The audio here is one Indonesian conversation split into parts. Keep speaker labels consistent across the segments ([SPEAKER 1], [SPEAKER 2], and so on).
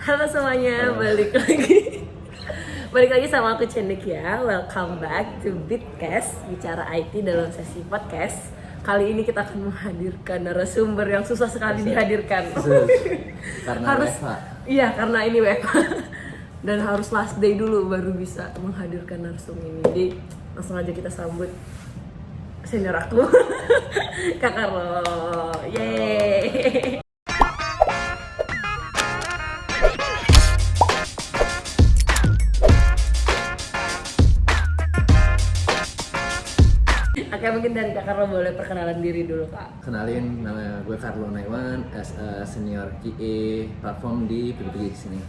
[SPEAKER 1] Halo semuanya, balik lagi sama aku Cendik ya. Welcome back to Bitcast, bicara IT dalam sesi podcast. Kali ini kita akan menghadirkan narasumber yang susah sekali dihadirkan.
[SPEAKER 2] Karena
[SPEAKER 1] harus,
[SPEAKER 2] WFH.
[SPEAKER 1] iya karena ini WFH. Dan harus last day dulu baru bisa menghadirkan narasumber ini. Jadi langsung aja kita sambut senior aku, Kak Carlo. Yeay. Oke, mungkin dari Kak Carlo boleh perkenalan diri dulu, Kak.
[SPEAKER 2] Kenalin, nama gue Carlo Naiwan, as a senior QA platform di PPG sini.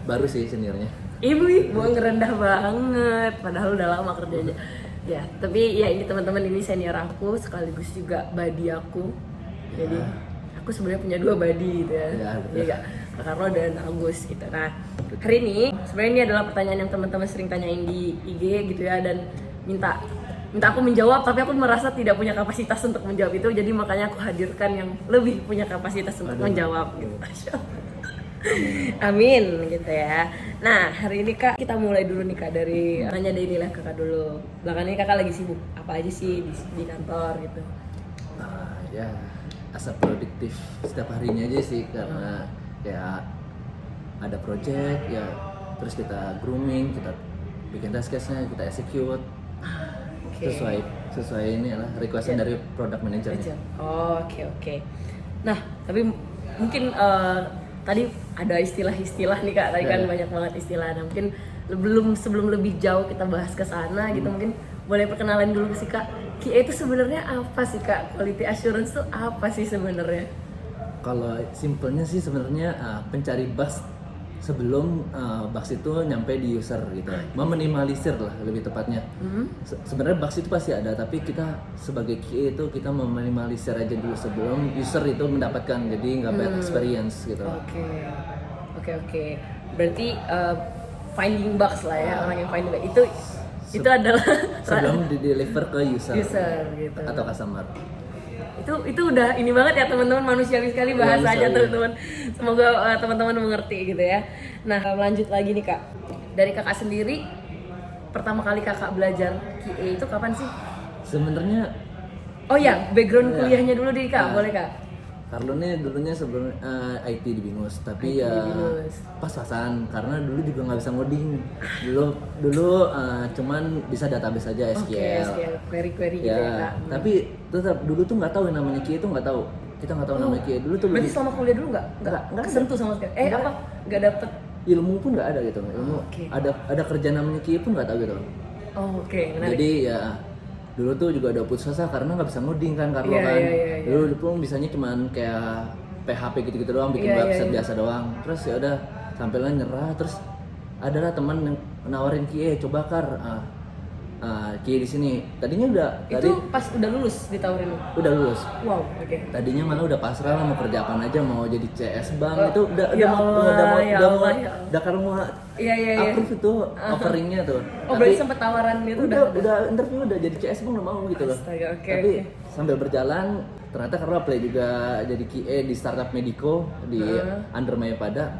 [SPEAKER 2] Baru sih seniornya.
[SPEAKER 1] Ibu ngerendah banget, padahal udah lama kerjanya. Ya, tapi ya ini teman-teman, ini senior aku sekaligus juga buddy aku. Jadi aku sebenarnya punya 2 buddy gitu ya. Iya, Kak Carlo dan Agus gitu. Nah, hari ini sebenarnya ini adalah pertanyaan yang teman-teman sering tanyain di IG gitu ya, dan minta aku menjawab, tapi aku merasa tidak punya kapasitas untuk menjawab itu, jadi makanya aku hadirkan yang lebih punya kapasitas untuk menjawab gitu. Amin gitu ya. Nah, hari ini Kak, kita mulai dulu nih Kak dari nanya dari nilai Kakak dulu. Belakangan ini Kakak lagi sibuk apa aja sih di kantor gitu?
[SPEAKER 2] Ya, asa produktif setiap harinya aja sih, karena ya ada project ya, terus kita grooming, kita bikin task case-nya, kita execute. Sesuai ini lah requestan dari product manager.
[SPEAKER 1] Oke. Nah, tapi mungkin tadi ada istilah-istilah nih Kak. Tadi kan banyak banget istilah. Nah, mungkin sebelum lebih jauh kita bahas ke sana gitu, mungkin boleh perkenalan dulu sih Kak. QA itu sebenarnya apa sih Kak? Quality assurance itu apa sih sebenarnya?
[SPEAKER 2] Kalau simpelnya sih sebenarnya pencari bug sebelum bugs itu nyampe di user gitu, meminimalisir lah lebih tepatnya. Sebenarnya bugs itu pasti ada, tapi kita sebagai QA itu kita meminimalisir aja dulu sebelum user itu mendapatkan, jadi nggak bad experience gitu.
[SPEAKER 1] Oke. Berarti finding bugs lah ya, orang yang finding bug itu adalah
[SPEAKER 2] sebelum di deliver ke user
[SPEAKER 1] gitu
[SPEAKER 2] atau customer.
[SPEAKER 1] Itu udah ini banget ya teman-teman, manusiawi sekali bahasanya teman-teman. Semoga teman-teman mengerti gitu ya. Nah, lanjut lagi nih Kak. Dari Kakak sendiri, pertama kali Kakak belajar QA itu kapan sih?
[SPEAKER 2] Sebenarnya
[SPEAKER 1] background kuliahnya dulu di Kak, boleh Kak?
[SPEAKER 2] Carlo nih dulunya sebelum IT di Binus, tapi pas-pasan karena dulu juga nggak bisa ngoding. Dulu cuman bisa database aja, SQL.
[SPEAKER 1] Query gitu ya Kak.
[SPEAKER 2] Tapi tetap dulu tuh nggak tahu yang namanya QA, itu nggak tahu. Kita nggak tahu namanya QA dulu tuh.
[SPEAKER 1] Berarti selama kuliah dulu nggak kesentuh sama sekali. Nggak dapet
[SPEAKER 2] ilmu pun nggak ada gitu. Ada kerja namanya QA pun nggak tahu gitu.
[SPEAKER 1] Menarik.
[SPEAKER 2] Jadi ya dulu tuh juga udah putus asa karena nggak bisa ngoding kan, Carlo kan. Dulu pun bisanya cuman kayak PHP gitu-gitu doang, bikin website biasa doang. Terus ya udah sampailah nyerah. Terus adalah teman yang nawarin QA, coba QA di sini. Tadinya
[SPEAKER 1] itu pas udah lulus ditawarin?
[SPEAKER 2] Udah lulus.
[SPEAKER 1] Wow, oke.
[SPEAKER 2] Tadinya malah udah pasrah lah, mau kerja apaan aja, mau jadi CS bank itu udah Carlo mau approve itu offeringnya tuh.
[SPEAKER 1] Berarti sempet tawaran itu
[SPEAKER 2] udah interview, udah jadi CS bang, udah mau gitu loh. Tapi sambil berjalan ternyata Carlo apply juga jadi QA di startup Medico di under Mayapada.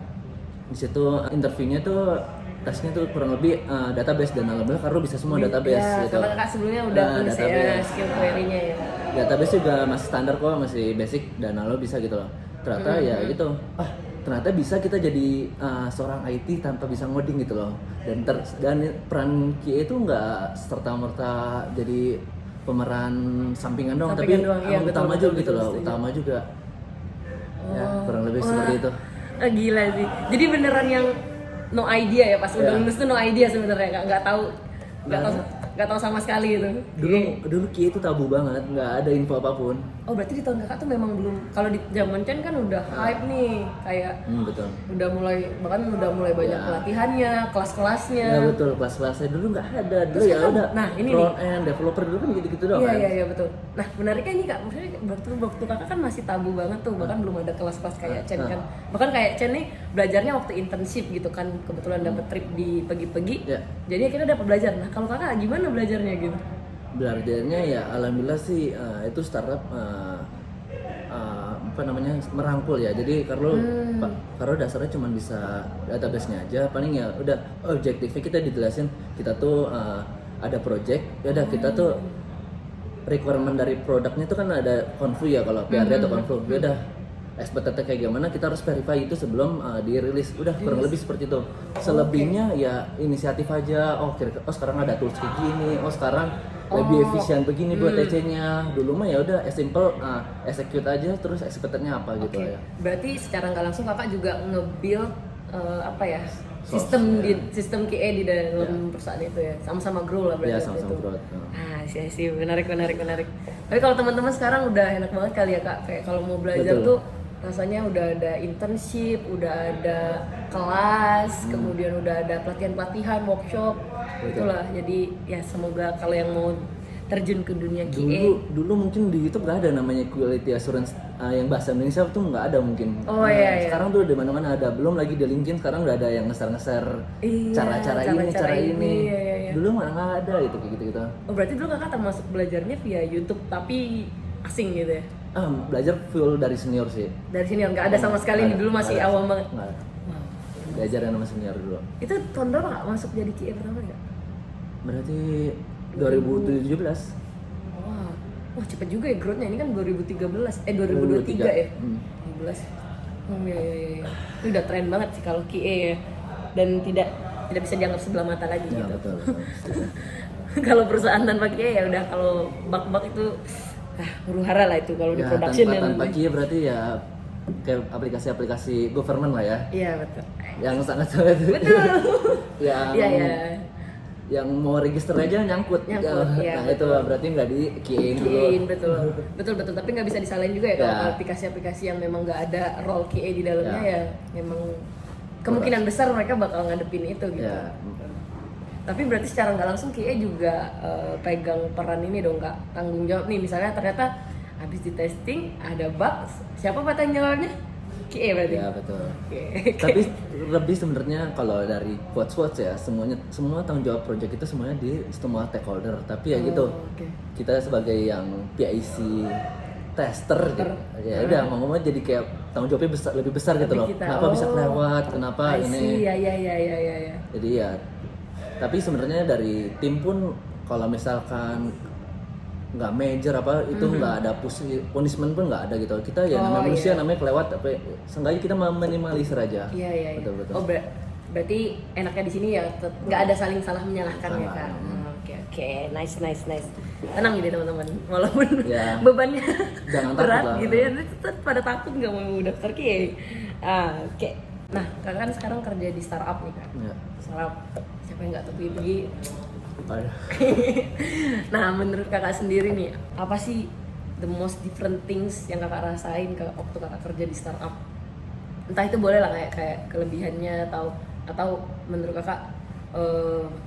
[SPEAKER 2] Di situ interviewnya tuh tesnya tuh kurang lebih database, dan alhamdulillah Carlo bisa semua database gitu.
[SPEAKER 1] Karena Kakak sebelumnya udah punya skill query-nya ya.
[SPEAKER 2] Database juga masih standar kok, masih basic, dan lo bisa gitu loh. Ternyata ya gitu. Ternyata bisa kita jadi seorang IT tanpa bisa ngoding gitu loh. Dan peran QA itu nggak serta-merta jadi pemeran sampingan doang, tapi utama juga gitu loh, utama juga. Ya, kurang lebih seperti itu.
[SPEAKER 1] Gila sih. Jadi beneran yang no idea ya, pas udah lulus tuh no idea sebenarnya, nggak tahu sama sekali gitu.
[SPEAKER 2] Dulu QA itu tabu banget, nggak ada info apapun.
[SPEAKER 1] Berarti di tahun Kakak tuh memang belum, kalau di zaman Chen kan udah hype nih, kayak
[SPEAKER 2] betul.
[SPEAKER 1] udah mulai banyak pelatihannya, kelas-kelasnya.
[SPEAKER 2] Ya betul, kelas-kelasnya dulu nggak ada. Dulu ya udah. Nah, ini front end developer dulu kan gitu-gitu doang kan.
[SPEAKER 1] Iya betul. Nah, menariknya ini Kak, maksudnya waktu Kakak kan masih tabu banget tuh, bahkan belum ada kelas-kelas kayak Chen kan. Bahkan kayak Chen nih belajarnya waktu internship gitu kan, kebetulan dapat trip di pagi-pagi. Jadi akhirnya dapat belajar. Nah, kalau Kakak gimana belajarnya gitu?
[SPEAKER 2] Belajarnya ya alhamdulillah sih itu startup apa namanya merangkul ya. Jadi Carlo dasarnya cuma bisa database-nya aja. Paling ya udah objektifnya kita dijelasin kita tuh ada project, ya udah kita tuh requirement dari produknya itu kan ada konflu ya kalau PRD atau konflu. Ya udah expected kayak gimana kita harus verify itu sebelum dirilis. Udah kurang lebih seperti itu. Selebihnya ya inisiatif aja. Oh sekarang ada tools kayak gini. Oh sekarang lebih efisien begini buat TC-nya. Dulu mah ya udah simple execute aja terus expected-nya apa gitu ya.
[SPEAKER 1] Berarti secara nggak langsung kakak juga nge-build apa ya? Sistem QA di dalam perusahaan itu ya. Sama-sama grow lah berarti.
[SPEAKER 2] Ya sama-sama
[SPEAKER 1] itu.
[SPEAKER 2] grow.
[SPEAKER 1] Sih menarik. Tapi kalau teman-teman sekarang udah enak banget kali ya kak. Kayak kalau mau belajar tuh rasanya udah ada internship, udah ada kelas, kemudian udah ada pelatihan, workshop. Itulah. Jadi ya semoga kalau yang mau terjun ke dunia QA.
[SPEAKER 2] Dulu mungkin di YouTube nggak ada namanya quality assurance yang bahasa Indonesia tuh nggak ada mungkin.
[SPEAKER 1] Iya.
[SPEAKER 2] Sekarang tuh di mana-mana ada. Belum lagi di LinkedIn sekarang udah ada yang nge-share cara ini.
[SPEAKER 1] Iya.
[SPEAKER 2] Dulu mana nggak ada gitu.
[SPEAKER 1] Oh berarti dulu kakak termasuk belajarnya via YouTube tapi asing gitu ya?
[SPEAKER 2] Belajar full dari senior sih.
[SPEAKER 1] Dari senior nggak ada sama sekali nih, dulu masih awam banget.
[SPEAKER 2] Nggak ada. Belajar sama senior dulu.
[SPEAKER 1] Itu tahun berapa kak masuk jadi QA pertama ya?
[SPEAKER 2] Berarti 2017.
[SPEAKER 1] Wah cepet juga ya growth-nya. Ini kan 2023 ya? 2017. Iya. Ini udah tren banget sih kalau QA ya. Dan tidak bisa dianggap sebelah mata lagi
[SPEAKER 2] Ya,
[SPEAKER 1] gitu.
[SPEAKER 2] betul.
[SPEAKER 1] Kalau perusahaan tanpa QA ya udah, kalau bug-bug itu huru hara lah itu kalau di production
[SPEAKER 2] tanpa QA berarti ya kayak aplikasi-aplikasi government lah ya.
[SPEAKER 1] Iya betul.
[SPEAKER 2] Yang sangat
[SPEAKER 1] Betul. Iya.
[SPEAKER 2] Yang mau register aja nyangkut.
[SPEAKER 1] Iya,
[SPEAKER 2] Nah itu berarti nggak di QA-in dulu.
[SPEAKER 1] Betul. Tapi nggak bisa disalahin juga ya kalau aplikasi-aplikasi yang memang nggak ada role QA di dalamnya ya memang kemungkinan besar mereka bakal ngadepin itu gitu.
[SPEAKER 2] Ya.
[SPEAKER 1] Tapi berarti secara nggak langsung QA juga pegang peran ini dong kak, tanggung jawab nih misalnya ternyata habis di testing ada bug, siapa tanggung jawabnya? QA berarti.
[SPEAKER 2] Ya betul.
[SPEAKER 1] Okay.
[SPEAKER 2] Tapi lebih sebenarnya kalau dari quotes ya semua tanggung jawab project itu semuanya di semua stakeholder. Tapi ya gitu. Kita sebagai yang PIC tester gitu. Ya udah mau jadi kayak tanggung jawabnya lebih besar gitu loh. Kenapa bisa kelewat? Kenapa ini?
[SPEAKER 1] Iya.
[SPEAKER 2] Jadi ya tapi sebenarnya dari tim pun kalau misalkan nggak major itu nggak ada punishment pun nggak ada gitu. Kita ya namanya manusia namanya kelewat, tapi seenggaknya kita meminimalisir aja.
[SPEAKER 1] Iya.
[SPEAKER 2] Betul.
[SPEAKER 1] Oh berarti enaknya di sini ya nggak ada saling salah menyalahkan ya kan. Oke, nice. Tenang gitu teman-teman, walaupun bebannya berat gitu ya, tetap pada takut nggak mau daftar QA. Oke. Nah kakak kan sekarang kerja di startup nih kan. Startup siapa yang nggak tahu pergi. Nah menurut kakak sendiri nih, apa sih the most different things yang kakak rasain waktu kakak kerja di startup? Entah itu boleh lah kayak kelebihannya atau menurut kakak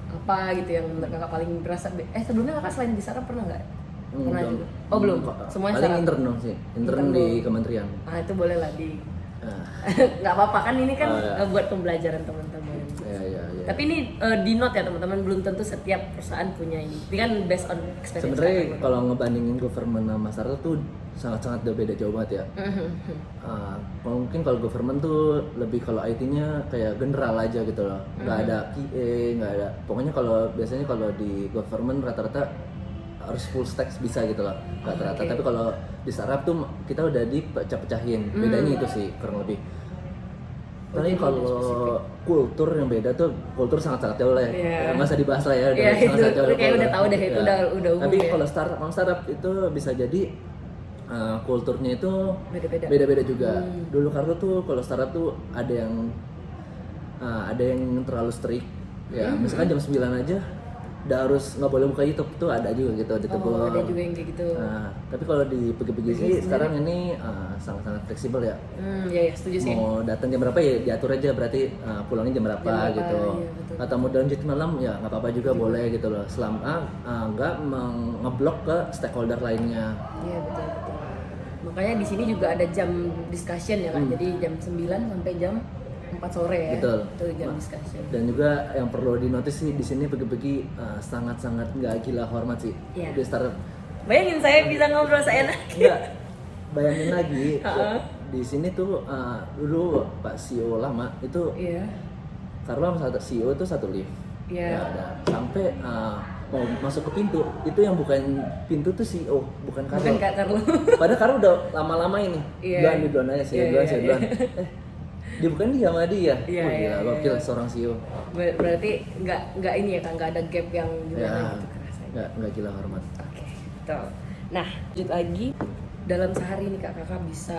[SPEAKER 1] apa gitu yang menurut kakak paling berasa. Sebelumnya kakak selain di startup pernah nggak? Pernah juga? Oh belum? Semuanya
[SPEAKER 2] paling intern dong sih, intern di kementerian.
[SPEAKER 1] Itu boleh lah di nggak apa-apa kan ini kan buat pembelajaran teman-teman.
[SPEAKER 2] Ya.
[SPEAKER 1] Tapi ini di note ya teman-teman, belum tentu setiap perusahaan punya ini. Ini kan based on experience.
[SPEAKER 2] Sebenarnya kalau ngebandingin government sama startup tuh sangat-sangat beda jauh banget ya. Mungkin kalau government tuh lebih kalau IT-nya kayak general aja gitu loh. Nggak ada QA, nggak ada. Pokoknya biasanya kalau di government rata-rata harus full stack bisa gitu loh rata-rata. Tapi kalau di startup tuh kita udah dipecah-pecahin. Bedanya itu sih kurang lebih. Paling kalau kultur yang beda tuh, kultur sangat-sangat jauh lah ya. Nggak usah dibahas lah ya.
[SPEAKER 1] Itu kayak udah tahu deh, itu udah umum.
[SPEAKER 2] Tapi kalau startup itu bisa jadi kulturnya itu beda-beda juga. Dulu karena tuh kalau startup tuh ada yang terlalu strict. Ya, misalkan jam 9 aja udah harus nggak boleh buka YouTube tuh ada juga gitu ditegur.
[SPEAKER 1] Ada juga yang kayak gitu.
[SPEAKER 2] Tapi kalau di pergi-pergi sih sekarang ini sangat-sangat fleksibel ya.
[SPEAKER 1] Iya setuju sih.
[SPEAKER 2] Mau datang jam berapa ya diatur aja, berarti pulangnya jam berapa gitu.
[SPEAKER 1] Iya,
[SPEAKER 2] Atau mau lanjut malam ya nggak apa-apa juga boleh gitu loh. Selama nggak ngeblok ke stakeholder lainnya.
[SPEAKER 1] Iya betul. Makanya di sini juga ada jam discussion ya kan. Jadi jam 9 sampai jam 4 sore ya.
[SPEAKER 2] Betul.
[SPEAKER 1] Itu jam discussion. Dan
[SPEAKER 2] juga yang perlu dinotis sih di sini pagi-pagi sangat-sangat nggak gila hormat sih.
[SPEAKER 1] Iya.
[SPEAKER 2] Di startup.
[SPEAKER 1] Bayangin saya bisa ngobrol seenak.
[SPEAKER 2] Enggak. bayangin lagi di sini tuh dulu Pak CEO lama itu
[SPEAKER 1] Iya.
[SPEAKER 2] Carlo sama CEO itu satu lift.
[SPEAKER 1] Iya.
[SPEAKER 2] Ya, sampai mau masuk ke pintu itu yang bukan pintu tuh CEO, bukan Carlo.
[SPEAKER 1] Bukan Kak Carlo.
[SPEAKER 2] Padahal Carlo udah lama-lama ini.
[SPEAKER 1] Iya.
[SPEAKER 2] Duluan aja sih,
[SPEAKER 1] Iya,
[SPEAKER 2] saya
[SPEAKER 1] iya,
[SPEAKER 2] duluan. Dia bukan dia sama dia.
[SPEAKER 1] Iya,
[SPEAKER 2] Oh
[SPEAKER 1] iya,
[SPEAKER 2] gila,
[SPEAKER 1] iya,
[SPEAKER 2] gokil
[SPEAKER 1] iya.
[SPEAKER 2] seorang CEO.
[SPEAKER 1] Berarti nggak ini ya Kak, nggak ada gap yang gimana
[SPEAKER 2] Ya,
[SPEAKER 1] gitu kerasanya.
[SPEAKER 2] nggak gila hormat.
[SPEAKER 1] Oke, betul. Nah, lanjut lagi dalam sehari nih kakak bisa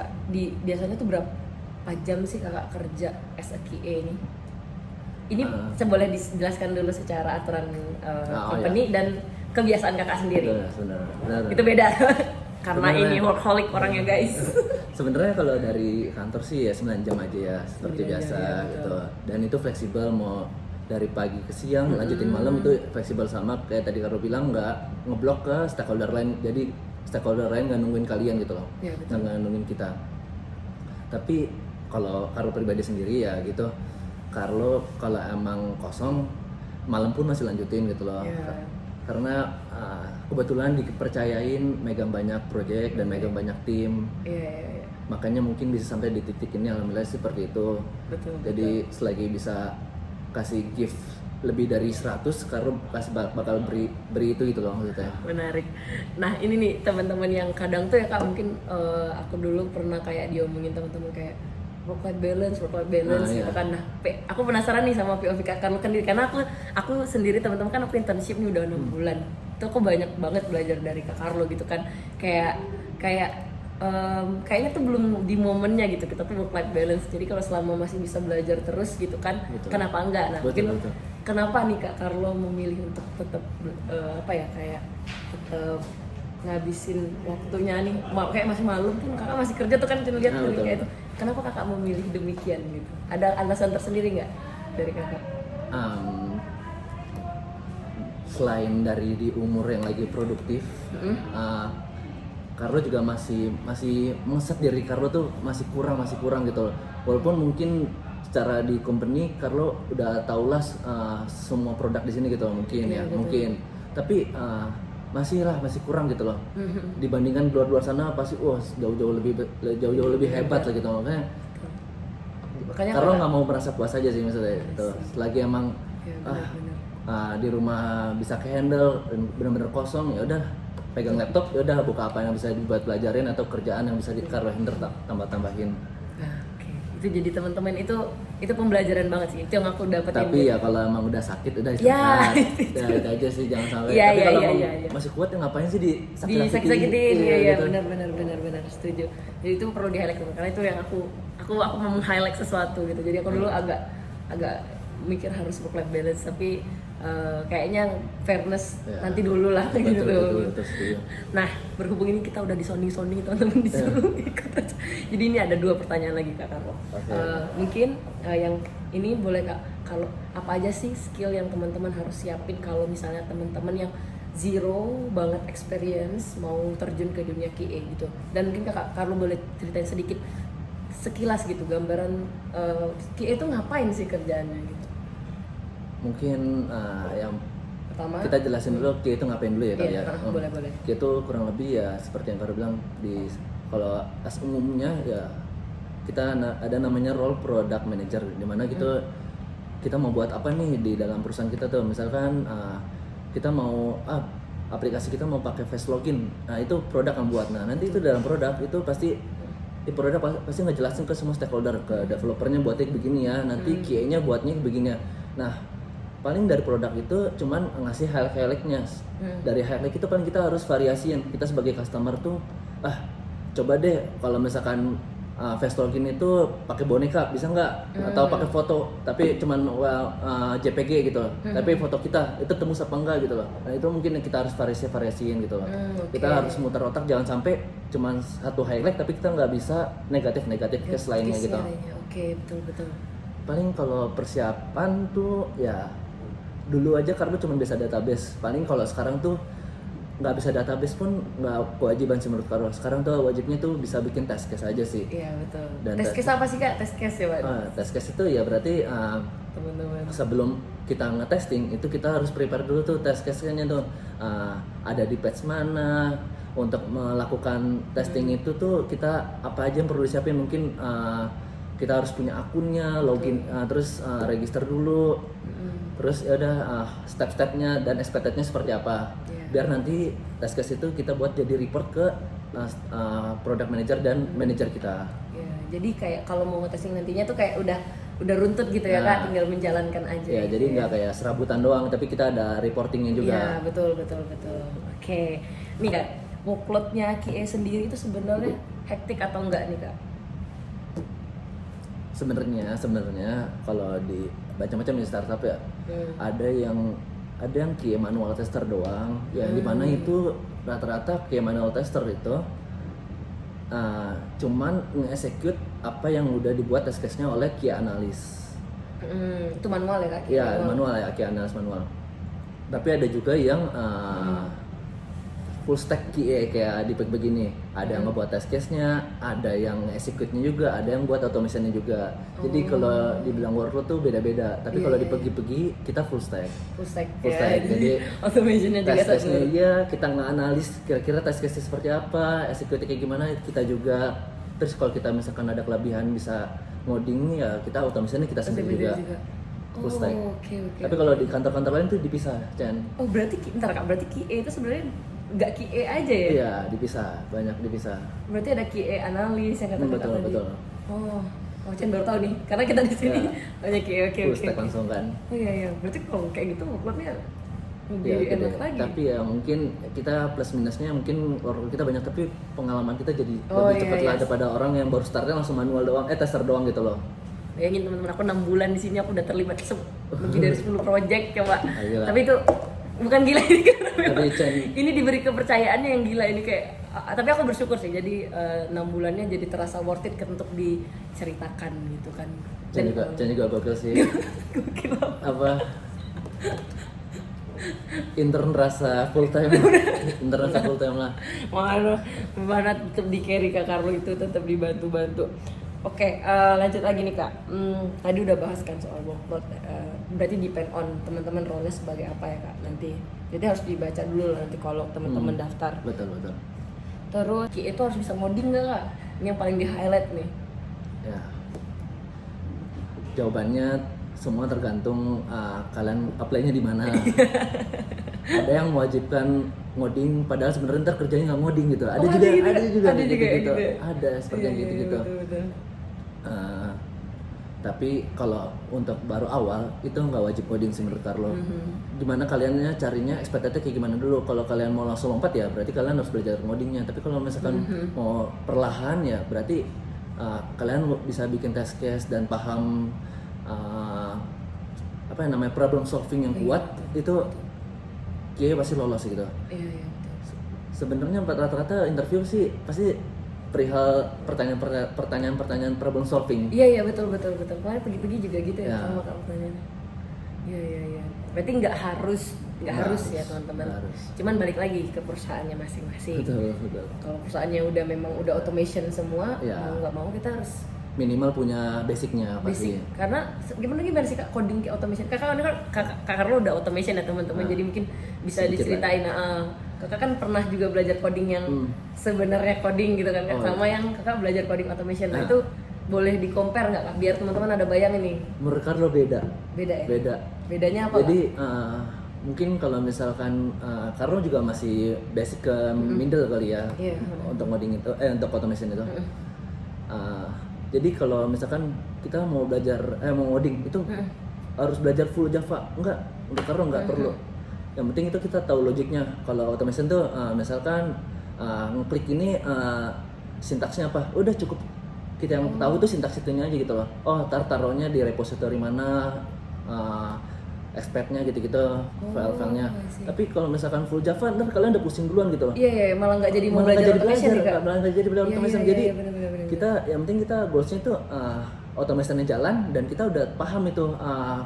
[SPEAKER 1] biasanya tuh berapa jam sih kakak kerja as a QA ini? Ini boleh dijelaskan dulu secara aturan company dan kebiasaan kakak sendiri.
[SPEAKER 2] Benar.
[SPEAKER 1] Itu beda karena
[SPEAKER 2] Sebenarnya-
[SPEAKER 1] ini workaholic orangnya guys.
[SPEAKER 2] Sebenarnya kalau dari kantor sih ya 9 jam aja ya seperti
[SPEAKER 1] 9 jam,
[SPEAKER 2] biasa
[SPEAKER 1] ya,
[SPEAKER 2] gitu. Dan itu fleksibel mau dari pagi ke siang lanjutin malam itu fleksibel sama kayak tadi Karo bilang nggak ngeblok ke stakeholder lain. Jadi stakeholder lain nggak nungguin kalian gitu loh.
[SPEAKER 1] Iya, betul.
[SPEAKER 2] Nggak nungguin kita. Tapi kalau Karo pribadi sendiri ya gitu. Carlo kalau emang kosong malam pun masih lanjutin gitu loh.
[SPEAKER 1] Iya.
[SPEAKER 2] Karena kebetulan dipercayain megang banyak project dan megang banyak tim.
[SPEAKER 1] Iya.
[SPEAKER 2] Makanya mungkin bisa sampai di titik ini alhamdulillah seperti itu.
[SPEAKER 1] Betul.
[SPEAKER 2] Jadi selagi bisa kasih gift lebih dari 100 Carlo bakal beri itu gitu loh maksudnya.
[SPEAKER 1] Menarik. Nah ini nih teman-teman yang kadang tuh ya kak mungkin aku dulu pernah kayak diomongin teman-teman kayak work life balance gitu kan. Nah aku penasaran nih sama POV kak Carlo karena aku sendiri teman-teman kan aku internship nih udah 6 bulan. Itu aku banyak banget belajar dari kak Carlo gitu kan. Kayaknya tuh belum di momennya gitu kita tuh work life balance. Jadi kalau selama masih bisa belajar terus gitu kan,
[SPEAKER 2] Betul.
[SPEAKER 1] kenapa enggak? Nah
[SPEAKER 2] Betul.
[SPEAKER 1] mungkin kenapa nih kak Carlo memilih untuk tetap tetap ngabisin waktunya nih, kayak masih malam pun kakak masih kerja tuh kan lihat
[SPEAKER 2] betul.
[SPEAKER 1] kayak itu. Kenapa kakak memilih demikian gitu? Ada alasan tersendiri nggak dari kakak?
[SPEAKER 2] Selain dari di umur yang lagi produktif, Carlo juga masih mengeset diri Carlo tuh masih kurang gitu loh. Walaupun mungkin secara di company Carlo udah taulah semua produk di sini gitu loh mungkin ya,
[SPEAKER 1] betul.
[SPEAKER 2] mungkin. Tapi masih kurang gitu loh. Dibandingkan luar sana pasti jauh-jauh lebih hebat lah gitu
[SPEAKER 1] Makanya
[SPEAKER 2] Carlo nggak mau merasa puas aja sih maksudnya gitu. Selagi emang
[SPEAKER 1] ya, benar-benar.
[SPEAKER 2] di rumah bisa ke handle dan benar-benar kosong ya udah pegang laptop ya udah buka apa yang bisa dibuat pelajarin atau kerjaan yang bisa di Carlo handle tambah-tambahin.
[SPEAKER 1] Nah, oke. Itu jadi teman-teman itu pembelajaran banget sih. Itu yang aku dapetin.
[SPEAKER 2] Tapi ya kalau emang udah sakit udah
[SPEAKER 1] Ya,
[SPEAKER 2] istirahat. Ya itu aja sih jangan sampai.
[SPEAKER 1] Iya,
[SPEAKER 2] Tapi
[SPEAKER 1] iya,
[SPEAKER 2] kalau
[SPEAKER 1] iya,
[SPEAKER 2] emang
[SPEAKER 1] iya.
[SPEAKER 2] masih kuat ya ngapain sih
[SPEAKER 1] disakitin. Iya
[SPEAKER 2] gitu.
[SPEAKER 1] benar setuju. Jadi itu perlu di highlight karena itu yang aku mau meng-highlight sesuatu gitu. Jadi aku dulu agak mikir harus work life balance tapi kayaknya fairness
[SPEAKER 2] Ya,
[SPEAKER 1] nanti dulu lah
[SPEAKER 2] betul,
[SPEAKER 1] gitu.
[SPEAKER 2] betul, setuju.
[SPEAKER 1] Nah, berhubung ini kita udah disonding teman-teman disuruh ikut aja. Jadi ini ada 2 pertanyaan lagi Kak Carlo.
[SPEAKER 2] Oke.
[SPEAKER 1] Mungkin yang ini boleh Kak, kalau apa aja sih skill yang teman-teman harus siapin kalau misalnya teman-teman yang zero banget experience mau terjun ke dunia QA gitu. Dan mungkin Kak Carlo boleh ceritain sedikit sekilas gitu gambaran QA itu ngapain sih kerjaannya gitu.
[SPEAKER 2] Mungkin yang
[SPEAKER 1] Pertama
[SPEAKER 2] kita jelasin dulu Q itu ngapain dulu ya kali
[SPEAKER 1] Iya,
[SPEAKER 2] ya.
[SPEAKER 1] boleh.
[SPEAKER 2] Q itu kurang lebih ya seperti yang Karo bilang kalau as umumnya ya kita ada namanya role product manager di mana gitu kita mau buat apa nih di dalam perusahaan kita tuh misalkan kita mau aplikasi kita mau pakai face login. Nah, itu produk yang buat. Nah, nanti itu dalam produk itu pasti di produk pasti ngejelasin ke semua stakeholder, ke developernya buatnya begini ya, nanti QA-nya buatnya begini ya. Nah, paling dari produk itu cuman ngasih highlight-nya. Dari highlight itu paling kita harus variasiin. Kita sebagai customer tuh coba deh kalau misalkan face login itu pakai boneka bisa nggak? Atau pakai foto tapi cuman JPG gitu loh. Tapi foto kita itu tembus apa enggak gitu loh. Nah, itu mungkin kita harus variasiin gitu loh.
[SPEAKER 1] Okay.
[SPEAKER 2] Kita harus muter otak jangan sampai cuman satu highlight tapi kita nggak bisa negatif ke lainnya gitu.
[SPEAKER 1] Oke, betul.
[SPEAKER 2] Paling kalau persiapan tuh ya dulu aja karena cuma bisa database. Paling kalau sekarang tuh nggak bisa database pun nggak kewajiban sih menurut Karo. Sekarang tuh wajibnya tuh bisa bikin test case aja sih.
[SPEAKER 1] Iya betul.
[SPEAKER 2] Dan
[SPEAKER 1] Test case apa sih Kak? Test case ya Pak?
[SPEAKER 2] Test case itu ya berarti
[SPEAKER 1] Teman-teman.
[SPEAKER 2] sebelum kita nge-testing itu kita harus prepare dulu tuh test case-nya tuh ada di patch mana, untuk melakukan testing itu tuh kita apa aja yang perlu disiapin, mungkin kita harus punya akunnya, login, terus register dulu, terus ya udah step-stepnya dan expectednya seperti apa, biar nanti test case itu kita buat jadi report ke product manager dan manager kita.
[SPEAKER 1] Ya, jadi kayak kalau mau testing nantinya tuh kayak udah runtut gitu ya Kak, tinggal menjalankan aja.
[SPEAKER 2] Ya, jadi nggak kayak serabutan doang, tapi kita ada reportingnya juga.
[SPEAKER 1] Iya, betul. Oke, nih Kak, workloadnya QA sendiri itu sebenarnya hektik atau enggak nih Kak?
[SPEAKER 2] Sebenarnya kalau di macam-macam di startup ya, ada yang QA manual tester doang, yang dimana itu rata-rata QA manual tester itu cuman nge-execute apa yang udah dibuat test case-nya oleh QA analis.
[SPEAKER 1] Itu manual ya Kak?
[SPEAKER 2] Iya, manual ya, QA analis manual. Tapi ada juga yang full stack QA kayak Deepak begini, ada yang ngebuat test case-nya, ada yang execute-nya juga, ada yang buat automation-nya juga. Jadi kalau dibilang workload tuh beda-beda, tapi kalau di Pegi kita full stack. Jadi
[SPEAKER 1] automation-nya juga
[SPEAKER 2] test case-nya iya, kita nge-analis kira-kira test case-nya seperti apa, execute kayak gimana, kita juga. Terus kalau kita misalkan ada kelebihan bisa ngoding, ya kita automation-nya kita sendiri juga. Full stack.
[SPEAKER 1] Oke.
[SPEAKER 2] Tapi kalau di kantor-kantor lain tuh dipisah, Chan.
[SPEAKER 1] Oh berarti bentar Kak, berarti QA itu sebenarnya nggak QA aja ya?
[SPEAKER 2] Iya, banyak dipisah.
[SPEAKER 1] Berarti ada QA analis yang kata Kakak tadi.
[SPEAKER 2] Betul.
[SPEAKER 1] Oh, Chen baru tahu nih, karena kita di sini banyak QA.
[SPEAKER 2] Full stack langsung kan.
[SPEAKER 1] Oh iya, berarti kalau kayak gitu workloadnya lebih
[SPEAKER 2] Ya,
[SPEAKER 1] enak lagi.
[SPEAKER 2] Tapi ya mungkin kita plus minusnya mungkin workload kita banyak, tapi pengalaman kita jadi lebih cepat lah daripada orang yang baru startnya langsung manual doang, tester doang gitu loh.
[SPEAKER 1] Bayangin teman-teman, aku 6 bulan di sini aku udah terlibat lebih dari 10 project coba. Tapi itu bukan gila ini kan. Ini diberi kepercayaannya yang gila ini kayak. Tapi aku bersyukur sih, jadi 6 bulannya jadi terasa worth it untuk diceritakan gitu kan.
[SPEAKER 2] Chan juga gokil sih.
[SPEAKER 1] Gokil
[SPEAKER 2] apa? Intern rasa full time lah.
[SPEAKER 1] Mana tetap di carry Kak Carlo itu, tetap dibantu. Oke, lanjut lagi nih Kak. Tadi udah bahas kan soal workload. Berarti depend on teman-teman role-nya sebagai apa ya Kak nanti. Jadi harus dibaca dulu nanti kalau teman-teman daftar.
[SPEAKER 2] Betul.
[SPEAKER 1] Terus QA itu harus bisa ngoding nggak Kak? Ini yang paling di highlight nih.
[SPEAKER 2] Ya. Jawabannya semua tergantung kalian apply-nya di mana. Ada yang mewajibkan ngoding, padahal sebenarnya ntar kerjanya nggak ngoding gitu. Ada juga gitu. Ada seperti yang gitu.
[SPEAKER 1] Betul.
[SPEAKER 2] Tapi kalau untuk baru awal itu nggak wajib coding sih menurut Carlo. Gimana kaliannya carinya expectednya kayak gimana dulu. Kalau kalian mau langsung lompat ya berarti kalian harus belajar codingnya. Tapi kalau misalkan mau perlahan ya berarti kalian bisa bikin test case dan paham apa yang namanya problem solving yang kuat. Itu kayaknya pasti lolos gitu.
[SPEAKER 1] Iya.
[SPEAKER 2] Sebenarnya rata-rata interview sih pasti perihal pertanyaan problem solving.
[SPEAKER 1] Iya betul. Kemarin pergi juga gitu ya sama Kak pertanyaannya. Iya. Berarti nggak harus ya teman-teman. Cuman balik lagi ke perusahaannya masing-masing.
[SPEAKER 2] Betul.
[SPEAKER 1] Kalau perusahaannya udah automation semua, mau nggak mau kita harus
[SPEAKER 2] minimal punya basicnya pasti.
[SPEAKER 1] Karena gimana sih Kak coding ke automation? Kakak Carlo udah automation ya teman-teman, jadi mungkin bisa diceritain. Kakak kan pernah juga belajar coding yang sebenarnya coding gitu kan, sama yang kakak belajar coding automation. Nah itu boleh di compare nggak Kak? Biar teman-teman ada bayang ini.
[SPEAKER 2] Menurut Carlo beda ya?
[SPEAKER 1] Bedanya apa?
[SPEAKER 2] Jadi mungkin kalau misalkan Carlo juga masih basic ke middle kali ya, untuk coding itu, untuk automation itu. Jadi kalau misalkan kita mau belajar mau ngoding itu harus belajar full Java, enggak, untuk Carlo enggak perlu. Yang penting itu kita tahu logiknya. Kalau automation tuh misalkan ngeklik ini sintaksnya apa, udah cukup kita yang tahu tuh sintaks itunya aja gitu loh. Taruhnya di repository mana, expect-nya gitu-gitu, file-filenya. Tapi kalau misalkan full Java, ntar kalian udah pusing duluan gitu loh.
[SPEAKER 1] Iya, malah nggak jadi mau belajar automation nih Kak.
[SPEAKER 2] Malah nggak jadi belajar automation. Jadi
[SPEAKER 1] bener.
[SPEAKER 2] kita yang penting kita goals-nya itu automationnya jalan dan kita udah paham itu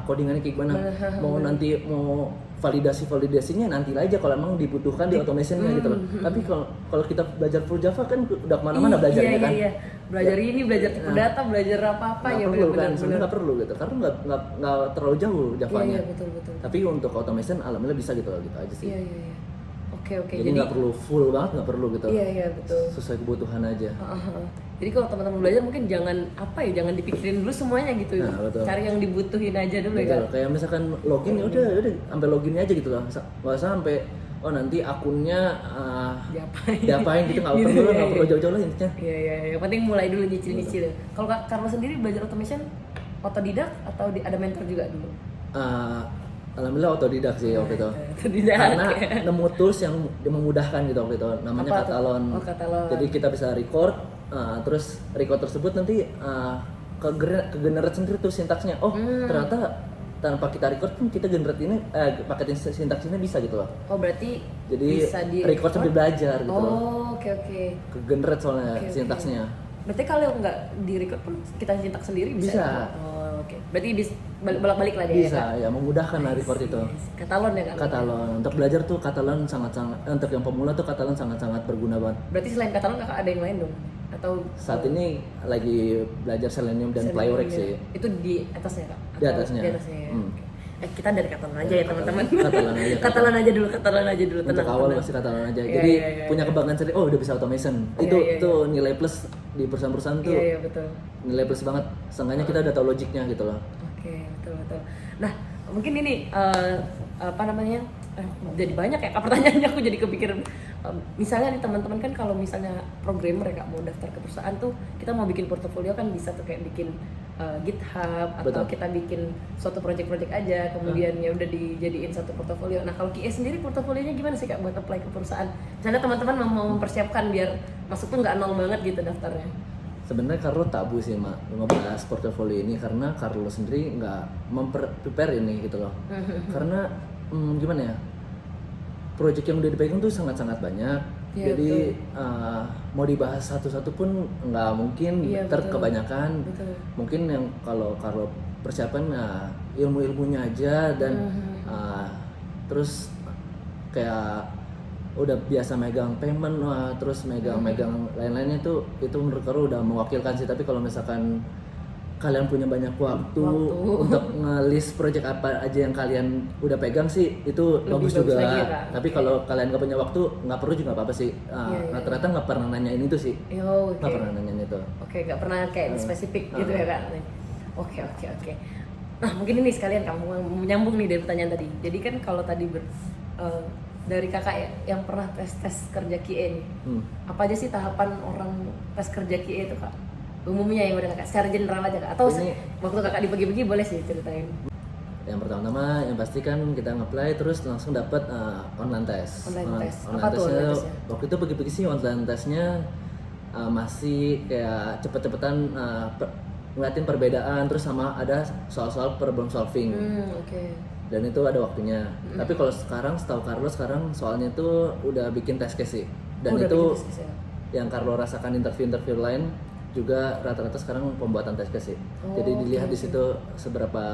[SPEAKER 2] codingannya kayak gimana. Nanti mau validasinya nanti aja kalau emang dibutuhkan di automationnya gitu loh. Tapi kalau kita belajar full Java kan udah kemana-mana belajarnya kan.
[SPEAKER 1] Iya. Belajar ini, belajar data, belajar apa ya
[SPEAKER 2] benar. Sebenarnya nggak perlu gitu, karena nggak terlalu jauh Javanya.
[SPEAKER 1] Iya, betul.
[SPEAKER 2] Tapi untuk automation alhamdulillah bisa gitu aja sih.
[SPEAKER 1] Iya. Oke,
[SPEAKER 2] Jadi nggak perlu full banget, nggak perlu gitu.
[SPEAKER 1] iya betul.
[SPEAKER 2] Sesuai kebutuhan aja.
[SPEAKER 1] Jadi kalau teman-teman belajar mungkin jangan dipikirin dulu semuanya gitu.
[SPEAKER 2] Nah, betul.
[SPEAKER 1] Cari yang dibutuhin aja dulu ya kan.
[SPEAKER 2] Betul. Kayak misalkan login ya udah sampai login aja gitu loh. Nggak usah sampai nanti akunnya diapain gitu, nggak perlu lah, nggak perlu jauh-jauh lah intinya.
[SPEAKER 1] Iya. Yang penting mulai dulu nyicil-nyicil. Kalau Carlo sendiri belajar automation otodidak atau ada mentor juga dulu?
[SPEAKER 2] Alhamdulillah otodidak sih waktu itu.
[SPEAKER 1] Otodidak.
[SPEAKER 2] Karena nemu tools yang memudahkan gitu waktu itu. Namanya
[SPEAKER 1] Apa tuh?
[SPEAKER 2] Katalon.
[SPEAKER 1] Oh, Katalon.
[SPEAKER 2] Jadi kita bisa record, terus record tersebut nanti ke generate sendiri tuh sintaksnya. Oh ternyata tanpa kita record pun kita generate ini paketin sintaks ini bisa gitu loh.
[SPEAKER 1] Oh berarti
[SPEAKER 2] Jadi
[SPEAKER 1] bisa di
[SPEAKER 2] record sambil belajar gitu loh.
[SPEAKER 1] Oh oke.
[SPEAKER 2] Ke generate soalnya sintaksnya.
[SPEAKER 1] Berarti kalau nggak di record pun kita sintak sendiri bisa?
[SPEAKER 2] Bisa.
[SPEAKER 1] Oh oke. Berarti balik-balik lah dia
[SPEAKER 2] Bisa
[SPEAKER 1] ya?
[SPEAKER 2] ya, memudahkan lah record itu.
[SPEAKER 1] Katalon ya kan?
[SPEAKER 2] Katalon. Untuk belajar tuh Katalon sangat-sangat, untuk yang pemula tuh Katalon sangat-sangat berguna banget.
[SPEAKER 1] Berarti selain Katalon kakak ada yang lain dong? Atau
[SPEAKER 2] Saat ini lagi belajar Selenium dan Playwright sih.
[SPEAKER 1] itu di atasnya kak?
[SPEAKER 2] Di atasnya.
[SPEAKER 1] Di atasnya ya. Oke. Kita dari Katalon aja ya teman-teman.
[SPEAKER 2] Katalan aja.
[SPEAKER 1] Katalan aja dulu.
[SPEAKER 2] Untuk
[SPEAKER 1] Tenang.
[SPEAKER 2] awal masih Katalan aja.
[SPEAKER 1] Iya,
[SPEAKER 2] Jadi
[SPEAKER 1] iya.
[SPEAKER 2] punya kebanggaan sendiri. Oh udah bisa automation. Itu nilai plus di perusahaan-perusahaan tuh.
[SPEAKER 1] Iya betul.
[SPEAKER 2] Nilai plus banget. Seenggaknya kita udah tahu logiknya gitu loh.
[SPEAKER 1] Oke betul. Nah mungkin ini apa namanya? Jadi banyak ya pertanyaannya, aku jadi kepikiran. Misalnya nih teman-teman kan kalau misalnya programmer ya kak mau daftar ke perusahaan tuh kita mau bikin portofolio kan bisa tuh kayak bikin GitHub atau
[SPEAKER 2] Betul.
[SPEAKER 1] kita bikin suatu project aja kemudian ya udah dijadiin satu portofolio. Nah kalau QA sendiri portofolionya gimana sih kak buat apply ke perusahaan? Misalnya teman-teman mau mempersiapkan biar masuk tuh nggak nol banget gitu daftarnya.
[SPEAKER 2] Sebenarnya Carlo tabu sih mak ngebahas portofolio ini karena Carlo sendiri nggak prepare ini gitu loh. Karena gimana ya, project yang udah dipegang tuh sangat-sangat banyak.
[SPEAKER 1] Iya,
[SPEAKER 2] Jadi mau dibahas satu-satu pun nggak mungkin,
[SPEAKER 1] Iya, betul.
[SPEAKER 2] kebanyakan.
[SPEAKER 1] Betul.
[SPEAKER 2] Mungkin yang kalau persiapan ilmu-ilmunya aja dan terus kayak udah biasa megang payment, terus megang lain-lainnya itu menurut Carlo udah mewakilkan sih. Tapi kalau misalkan kalian punya banyak waktu untuk nge-list project apa aja yang kalian udah pegang sih itu bagus juga.
[SPEAKER 1] lagi, Kak.
[SPEAKER 2] Tapi kalau kalian nggak punya waktu nggak perlu juga apa-apa sih. Rata-rata nggak pernah nanyain itu sih.
[SPEAKER 1] Oke.
[SPEAKER 2] Nggak pernah nanyain itu.
[SPEAKER 1] Oke, nggak pernah kayak spesifik gitu ya kak. Oke. Nah mungkin ini sekalian kamu menyambung nih dari pertanyaan tadi. Jadi kan kalau tadi dari kakak ya yang pernah tes kerja QA nih, apa aja sih tahapan orang tes kerja QA itu kak? Umumnya yang udah kakak secara general aja kak. Atau waktu kakak dibagi-bagi boleh sih ceritain.
[SPEAKER 2] Yang pertama yang pasti kan kita nge-apply terus langsung dapat online test.
[SPEAKER 1] Online test.
[SPEAKER 2] Online
[SPEAKER 1] Apa tuh
[SPEAKER 2] testnya
[SPEAKER 1] online testnya?
[SPEAKER 2] waktu itu bagi-bagi sih online testnya masih kayak cepet-cepetan ngeliatin perbedaan terus sama ada soal-soal problem solving.
[SPEAKER 1] Oke.
[SPEAKER 2] Dan itu ada waktunya. Tapi kalau sekarang setahu Carlo sekarang soalnya itu udah bikin test case sih. Dan
[SPEAKER 1] Udah
[SPEAKER 2] itu
[SPEAKER 1] bikin test case ya?
[SPEAKER 2] yang Carlo rasakan interview lain juga rata-rata sekarang pembuatan test case sih. Jadi dilihat di situ seberapa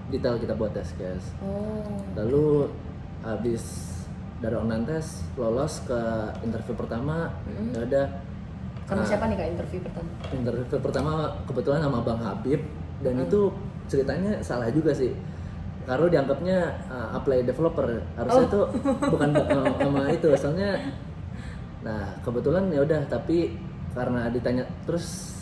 [SPEAKER 2] detail kita buat test case. Lalu habis dari online test lolos ke interview pertama, ya udah.
[SPEAKER 1] Sama siapa nih kak interview pertama?
[SPEAKER 2] Interview pertama kebetulan sama Bang Habib dan itu ceritanya salah juga sih. Karena dianggapnya apply developer harusnya itu bukan sama itu soalnya. Nah kebetulan ya udah tapi karena ditanya terus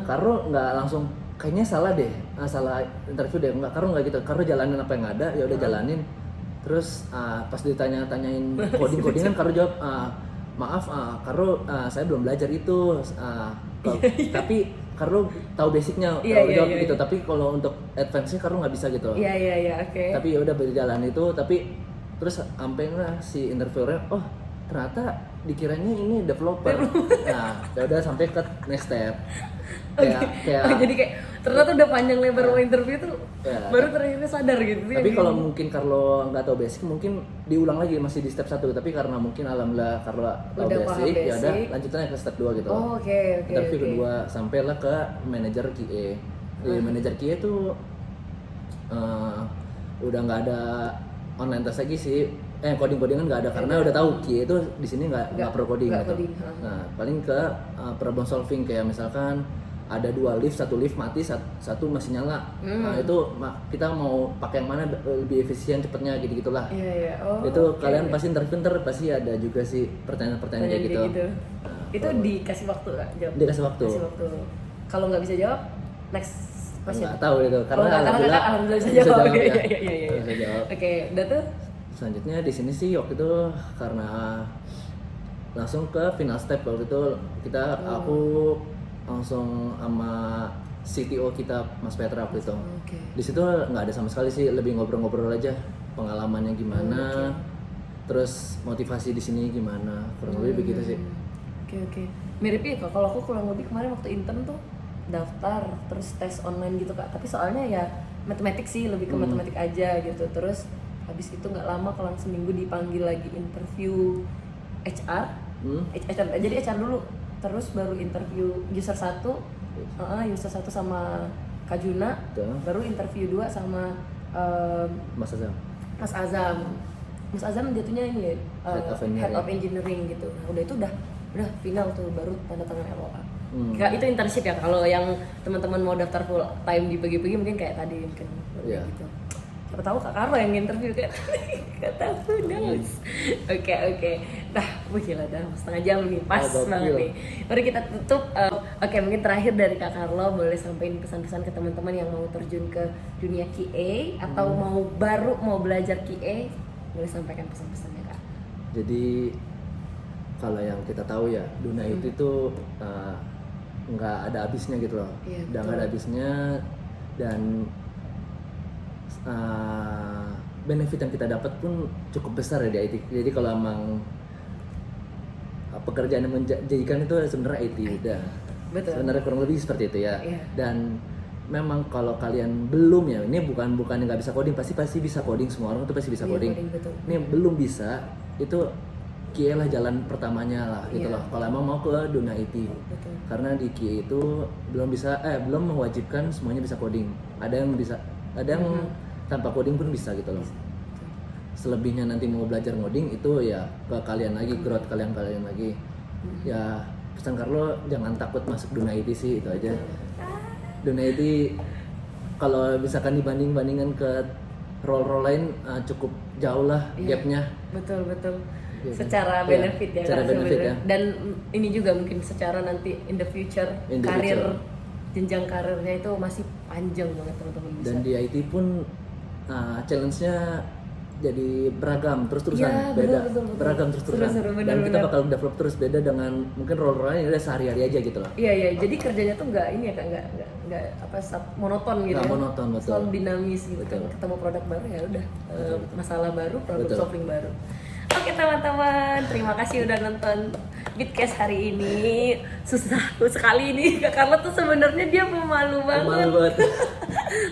[SPEAKER 2] Karo nggak langsung kayaknya salah deh, salah interview deh, nggak Karo nggak gitu. Karo jalanin apa yang ada ya udah jalanin. Terus pas ditanya-tanyain codingan Karo jawab maaf Karo saya belum belajar itu tapi Karo tahu basicnya jawab gitu. Tapi kalau untuk advance-nya Karo nggak bisa gitu.
[SPEAKER 1] Iya oke.
[SPEAKER 2] Tapi ya udah berjalan itu tapi terus sampai si interviewernya ternyata dikiranya ini developer. Nah, ya udah sampai ke next step.
[SPEAKER 1] Jadi kayak ternyata udah panjang lebar interview tuh baru terakhirnya sadar gitu.
[SPEAKER 2] Tapi kalau mungkin Carlo nggak tahu basic mungkin diulang lagi masih di step 1. Tapi karena mungkin alhamdulillah Carlo tahu basic, ya udah lanjutannya ke step 2 gitu.
[SPEAKER 1] Oke.
[SPEAKER 2] Interview kedua sampailah ke manajer QA. Di manajer QA tuh udah nggak ada online test lagi sih. Codingan nggak ada karena udah tahu QA itu di sini nggak perlu coding gitu. Nah paling ke problem solving kayak misalkan ada 2 lift, 1 lift mati, satu masih nyala. Nah itu kita mau pakai yang mana lebih efisien cepatnya gitu-gitulah.
[SPEAKER 1] Iya. Oh,
[SPEAKER 2] Itu
[SPEAKER 1] oke.
[SPEAKER 2] kalian pasti interview pasti ada juga sih pertanyaan-pertanyaan kayak gitu. Nah,
[SPEAKER 1] Itu dikasih waktu nggak jawab?
[SPEAKER 2] Dikasih waktu.
[SPEAKER 1] Kasih waktu. Kalau nggak bisa jawab, next question.
[SPEAKER 2] nggak tahu itu karena
[SPEAKER 1] Karena
[SPEAKER 2] alhamdulillah
[SPEAKER 1] alhamdulillah bisa jawab.
[SPEAKER 2] ya.
[SPEAKER 1] Iya.
[SPEAKER 2] Bisa jawab.
[SPEAKER 1] Oke, udah tuh.
[SPEAKER 2] Selanjutnya di sini sih waktu itu karena langsung ke final step waktu itu aku langsung sama CTO kita Mas Petra waktu itu.
[SPEAKER 1] Oke.
[SPEAKER 2] Di situ nggak ada sama sekali sih, lebih ngobrol-ngobrol aja pengalamannya gimana, terus motivasi di sini gimana, kurang lebih begitu sih.
[SPEAKER 1] Oke. Mirip ya Kak, kalau aku kurang lebih kemarin waktu intern tuh daftar terus tes online gitu Kak. Tapi soalnya ya matematik sih, lebih ke matematik aja gitu. Terus habis itu nggak lama kalau seminggu dipanggil lagi interview HR. Jadi HR dulu, terus baru interview user 1 sama Kak Juna, baru interview 2 sama
[SPEAKER 2] Mas Azam.
[SPEAKER 1] Mas Azam. Mas Azam jatuhnya ini ya, Head of Engineering gitu. Nah, udah itu udah final tuh, baru tanda tangan LOA. Itu internship ya, kalau yang teman-teman mau daftar full time dibagi-bagi mungkin kayak tadi mungkin gitu. Siapa tahu Kak Carlo yang interview kan? Gak tahu dong. Oke. Nah, gila dah setengah jam nih, pas banget nih. Mari kita tutup. Oke, mungkin terakhir dari Kak Carlo boleh sampaikan pesan-pesan ke teman-teman yang mau terjun ke dunia QA atau mau belajar QA, boleh sampaikan pesan-pesannya Kak.
[SPEAKER 2] Jadi kalau yang kita tahu ya dunia itu nggak ada habisnya gitu loh.
[SPEAKER 1] Iya,
[SPEAKER 2] Udah nggak ada habisnya, dan benefit yang kita dapat pun cukup besar ya di IT. Jadi kalau emang pekerjaan yang menjanjikan itu sebenarnya IT udah.
[SPEAKER 1] Betul.
[SPEAKER 2] Sebenarnya kurang lebih seperti itu ya.
[SPEAKER 1] Iya.
[SPEAKER 2] Dan memang kalau kalian belum ya, ini bukan nggak bisa coding, pasti bisa coding, semua orang tuh pasti bisa
[SPEAKER 1] Iya,
[SPEAKER 2] coding.
[SPEAKER 1] betul.
[SPEAKER 2] Ini belum bisa, itu QA lah jalan pertamanya lah gitu
[SPEAKER 1] Iya.
[SPEAKER 2] loh. Kalau emang mau ke dunia IT.
[SPEAKER 1] Betul.
[SPEAKER 2] Karena di QA itu belum mewajibkan semuanya bisa coding. Ada yang bisa, ada yang tanpa coding pun bisa gitu loh. Selebihnya nanti mau belajar ngoding itu ya ke kalian lagi, growth kalian lagi. Ya pesan Carlo, jangan takut masuk dunia IT sih, itu aja. Dunia IT kalau misalkan dibandingkan ke role lain cukup jauh lah gapnya.
[SPEAKER 1] Betul.
[SPEAKER 2] Iya,
[SPEAKER 1] Secara
[SPEAKER 2] kan?
[SPEAKER 1] benefit ya,
[SPEAKER 2] secara
[SPEAKER 1] Kak,
[SPEAKER 2] benefit
[SPEAKER 1] sebenarnya.
[SPEAKER 2] ya.
[SPEAKER 1] Dan ini juga mungkin secara nanti in the future jenjang karirnya itu masih panjang banget teman-teman bisa.
[SPEAKER 2] Dan di IT pun challenge-nya jadi beragam terus-terusan,
[SPEAKER 1] Ya,
[SPEAKER 2] beda
[SPEAKER 1] betul.
[SPEAKER 2] beragam terus-terusan.
[SPEAKER 1] Seru,
[SPEAKER 2] Dan kita
[SPEAKER 1] benar.
[SPEAKER 2] bakal develop terus, beda dengan mungkin role-role lain udah sehari-hari aja gitu loh.
[SPEAKER 1] Iya, jadi kerjanya tuh nggak ini ya Kak, nggak monoton gitu.
[SPEAKER 2] Nggak
[SPEAKER 1] ya.
[SPEAKER 2] monoton, betul.
[SPEAKER 1] Selalu dinamis gitu.
[SPEAKER 2] Betul.
[SPEAKER 1] Ketemu produk baru ya udah, masalah baru, problem
[SPEAKER 2] Betul.
[SPEAKER 1] solving baru. Oke teman-teman, terima kasih udah nonton Bitcast hari ini. Susah sekali ini Kak Carlo tuh sebenarnya dia pemalu banget.
[SPEAKER 2] Malu banget.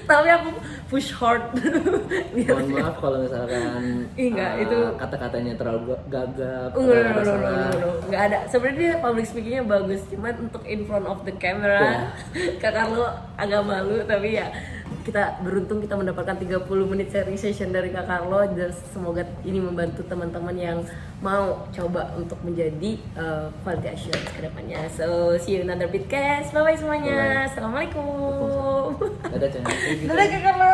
[SPEAKER 1] Tapi aku push hard.
[SPEAKER 2] Mohon maaf kalau misalkan
[SPEAKER 1] itu
[SPEAKER 2] kata-katanya terlalu gagap,
[SPEAKER 1] nggak ada. Sebenarnya dia public speakingnya bagus, cuman untuk in front of the camera Kak Carlo agak malu. Tapi ya kita beruntung kita mendapatkan 30 menit sharing session dari Kak Carlo, dan semoga ini membantu teman-teman yang mau coba untuk menjadi quality assurance ke depannya. So see you in another Bitcast. Bye bye semuanya. Assalamualaikum.
[SPEAKER 2] Dadah, Chan.
[SPEAKER 1] Dadah Kak Carlo.